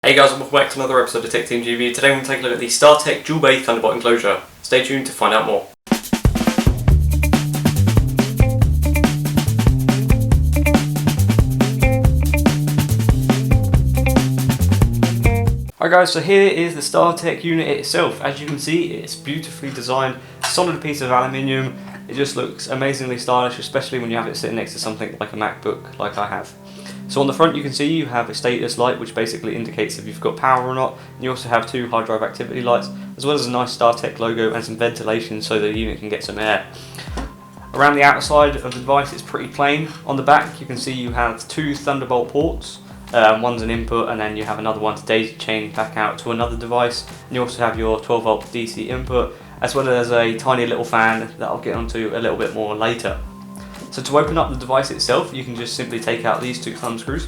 Hey guys, and welcome back to another episode of TechteamGB. Today we're going to take a look at the StarTech Thunderbolt Enclosure. Stay tuned to find out more. Alright guys, so here is the StarTech unit itself. As you can see, it's beautifully designed, solid piece of aluminium. It just looks amazingly stylish, especially when you have it sitting next to something like a MacBook like I have. So on the front you can see you have a status light which basically indicates if you've got power or not. And you also have two hard drive activity lights as well as a nice StarTech logo and some ventilation so the unit can get some air. Around the outside of the device it's pretty plain. On the back you can see you have two Thunderbolt ports. One's an input and then you have another one to daisy chain back out to another device. And you also have your 12 volt DC input as well as a tiny little fan that I'll get onto a little bit more later. So to open up the device itself, you can just simply take out these two thumb screws.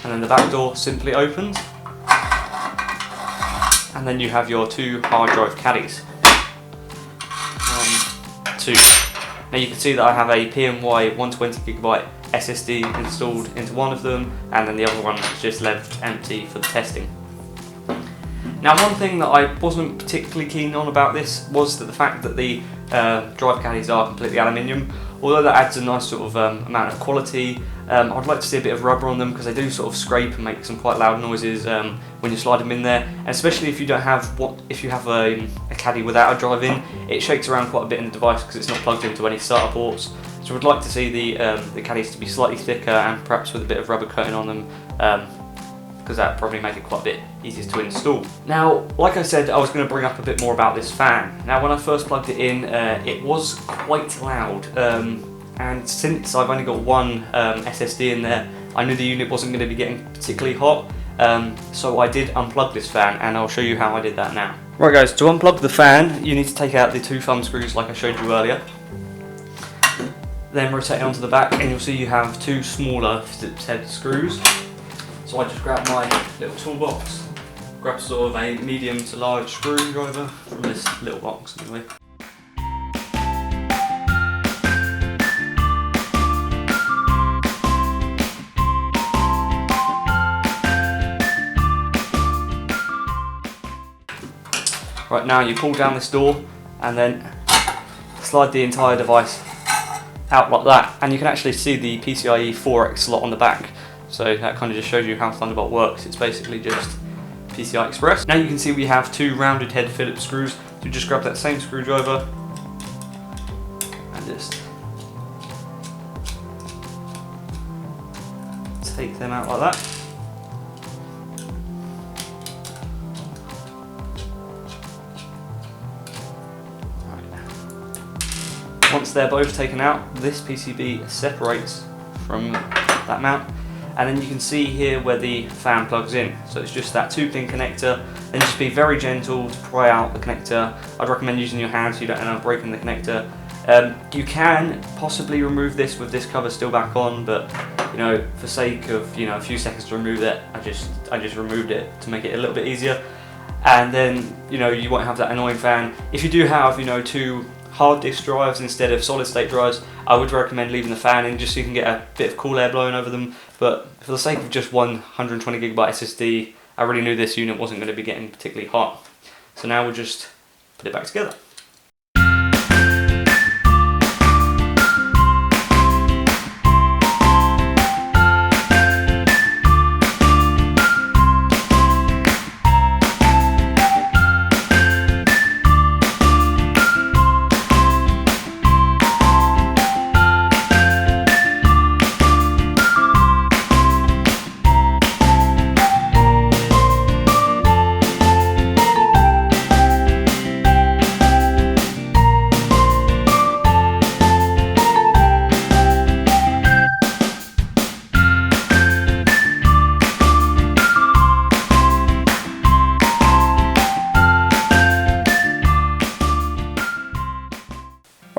And then the back door simply opens. And then you have your two hard drive caddies. 1, 2. Now you can see that I have a PMY 120GB SSD installed into one of them, and then the other one is just left empty for the testing. Now one thing that I wasn't particularly keen on about this was that the fact that the drive caddies are completely aluminium. Although that adds a nice sort of amount of quality, I'd like to see a bit of rubber on them because they do sort of scrape and make some quite loud noises when you slide them in there. And especially if you don't have if you have a caddy without a drive in, it shakes around quite a bit in the device because it's not plugged into any SATA ports. So I'd like to see the caddies to be slightly thicker and perhaps with a bit of rubber coating on them, because that would probably make it quite a bit easier to install. Now, like I said, I was going to bring up a bit more about this fan. Now, when I first plugged it in, it was quite loud, and since I've only got one SSD in there, I knew the unit wasn't going to be getting particularly hot, so I did unplug this fan, and I'll show you how I did that now. Right guys, to unplug the fan, you need to take out the two thumb screws like I showed you earlier. Then rotate it onto the back and you'll see you have two smaller Phillips head screws. So I just grab my little toolbox, grab sort of a medium to large screwdriver from this little box anyway. Right, now you pull down this door and then slide the entire device out like that, and you can actually see the PCIe 4X slot on the back. So that kind of just shows you how Thunderbolt works. It's basically just PCI Express. Now you can see we have two rounded head Phillips screws. So just grab that same screwdriver and just take them out like that. Once they're both taken out, this PCB separates from that mount, and then you can see here where the fan plugs in. So it's just that 2-pin connector, and just be very gentle to pry out the connector. I'd recommend using your hand so you don't end up breaking the connector. You can possibly remove this with this cover still back on, but you know, for sake of a few seconds to remove it, I just removed it to make it a little bit easier. And then you won't have that annoying fan. If you do have two hard disk drives instead of solid state drives, I would recommend leaving the fan in just so you can get a bit of cool air blowing over them. But for the sake of just one 120GB SSD, I really knew this unit wasn't going to be getting particularly hot. So now we'll just put it back together.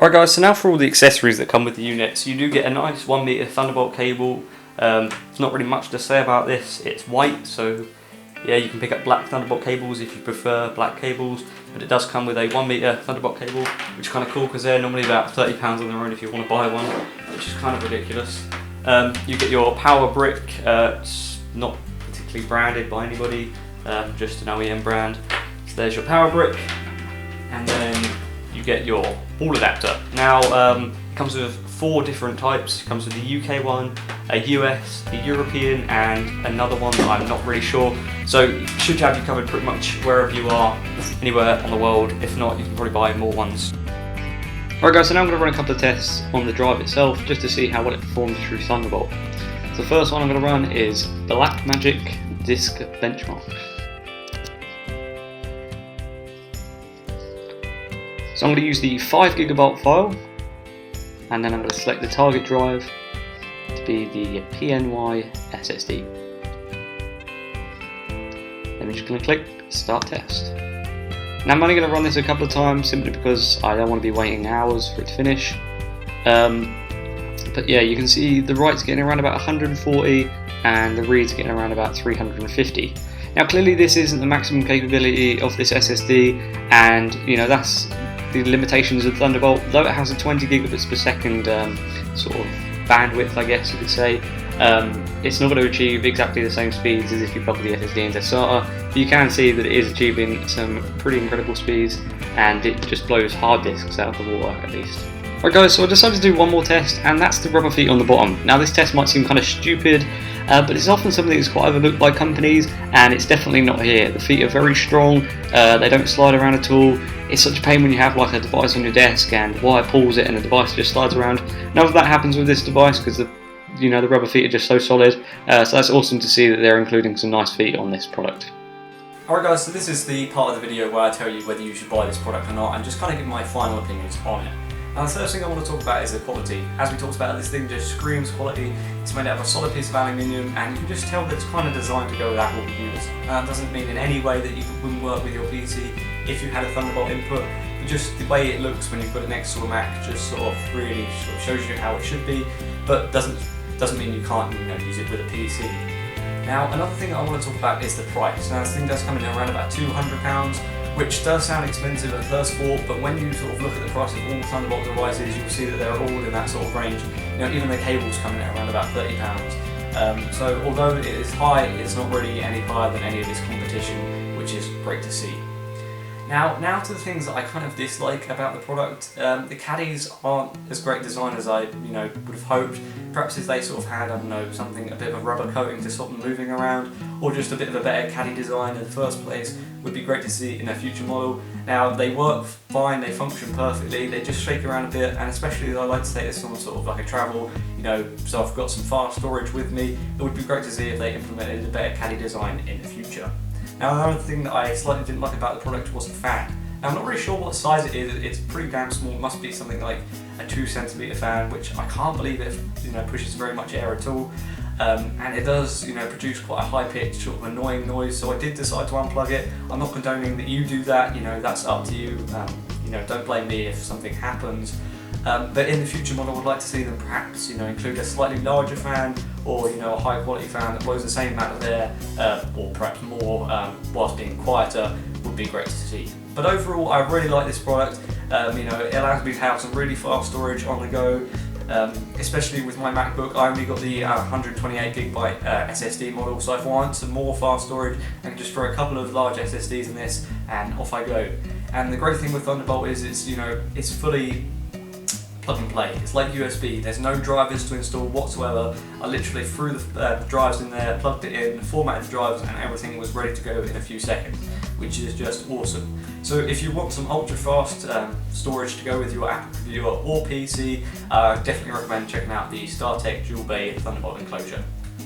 Alright guys, so now for all the accessories that come with the unit. So you do get a nice 1 meter Thunderbolt cable. There's not really much to say about this. It's white, so yeah, you can pick up black Thunderbolt cables if you prefer black cables. but it does come with a 1 meter Thunderbolt cable, which is kind of cool because they're normally about £30 on their own if you want to buy one, which is kind of ridiculous. You get your power brick. It's not particularly branded by anybody, just an OEM brand. So there's your power brick, and then you get your wall adapter. Now it comes with 4 different types. It comes with the UK one, a US, a European, and another one that I'm not really sure. So it should have you covered pretty much wherever you are, anywhere on the world. If not, you can probably buy more ones. Alright guys, so now I'm going to run a couple of tests on the drive itself, just to see how well it performs through Thunderbolt. So the first one I'm going to run is Blackmagic Disk Benchmark. So I'm going to use the 5GB file, and then I'm going to select the target drive to be the PNY SSD. Then we're just going to click Start Test. Now I'm only going to run this a couple of times simply because I don't want to be waiting hours for it to finish. But yeah, you can see the write's getting around about 140 and the read's getting around about 350. Now clearly this isn't the maximum capability of this SSD, and you know that's the limitations of Thunderbolt. Though it has a 20 gigabits per second sort of bandwidth, I guess you could say, it's not going to achieve exactly the same speeds as if you plug the SSD into SATA, but you can see that it is achieving some pretty incredible speeds, and it just blows hard disks out of the water at least. Alright guys, so I decided to do one more test, and that's the rubber feet on the bottom. Now this test might seem kind of stupid, but it's often something that's quite overlooked by companies, and it's definitely not here. The feet are very strong, they don't slide around at all. It's such a pain when you have like a device on your desk and wire pulls it and the device just slides around. None of that happens with this device because the rubber feet are just so solid. So that's awesome to see that they're including some nice feet on this product. Alright guys, so this is the part of the video where I tell you whether you should buy this product or not, and just kind of give my final opinions on it. Now the first thing I want to talk about is the quality. As we talked about, this thing just screams quality. It's made out of a solid piece of aluminium, and you can just tell that it's kind of designed to go with Apple computers. That doesn't mean in any way that you wouldn't work with your PC if you had a Thunderbolt input, but just the way it looks when you put it next to a Mac just sort of really shows you how it should be, but doesn't mean you can't use it with a PC. Now another thing I want to talk about is the price. Now this thing does come in around about £200, which does sound expensive at first thought, but when you sort of look at the price of all Thunderbolt devices, you'll see that they're all in that sort of range. Even the cables come in at around about £30. So although it is high, it's not really any higher than any of its competition, which is great to see. Now to the things that I kind of dislike about the product. The caddies aren't as great design as I would have hoped. Perhaps if they sort of had, I don't know, a bit of a rubber coating to stop them moving around, or just a bit of a better caddy design in the first place, would be great to see in a future model. Now they work fine, they function perfectly, they just shake around a bit, and especially I like to take this on sort of like a travel, so I've got some fast storage with me. It would be great to see if they implemented a better caddy design in the future. Now another thing that I slightly didn't like about the product was the fan. Now I'm not really sure what size it is. It's pretty damn small. It must be something like a 2cm fan, which I can't believe it pushes very much air at all. And it does produce quite a high pitched sort of annoying noise, so I did decide to unplug it. I'm not condoning that you do that, that's up to you. Don't blame me if something happens. But in the future model, I would like to see them perhaps include a slightly larger fan, or a high quality fan that blows the same amount of air, or perhaps more, whilst being quieter. Would be great to see. But overall, I really like this product. It allows me to have some really fast storage on the go, especially with my MacBook. I only got the 128GB SSD model, so if I want some more fast storage, I can just throw a couple of large SSDs in this, and off I go. And the great thing with Thunderbolt is it's fully plug and play. It's like USB. There's no drivers to install whatsoever. I literally threw the drives in there, plugged it in, formatted the drives, and everything was ready to go in a few seconds, which is just awesome. So if you want some ultra fast storage to go with your Apple computer or PC, definitely recommend checking out the StarTech Dual Bay Thunderbolt Enclosure.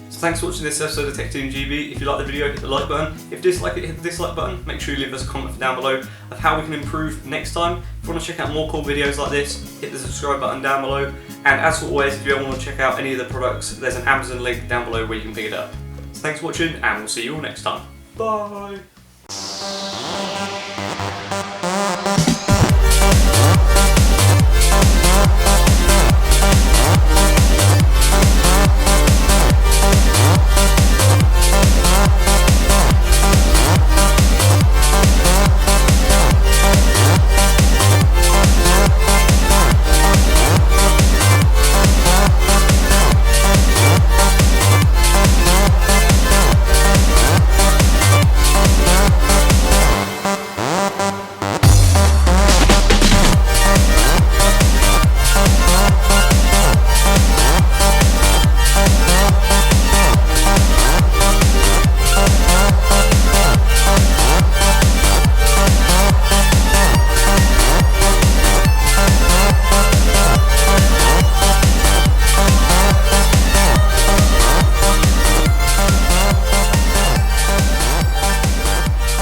So thanks for watching this episode of TechteamGB. If you like the video, hit the like button. If you dislike it, hit the dislike button. Make sure you leave us a comment down below of how we can improve next time. If you want to check out more cool videos like this, hit the subscribe button down below. And as always, if you want to check out any of the products, there's an Amazon link down below where you can pick it up. So thanks for watching, and we'll see you all next time. Bye!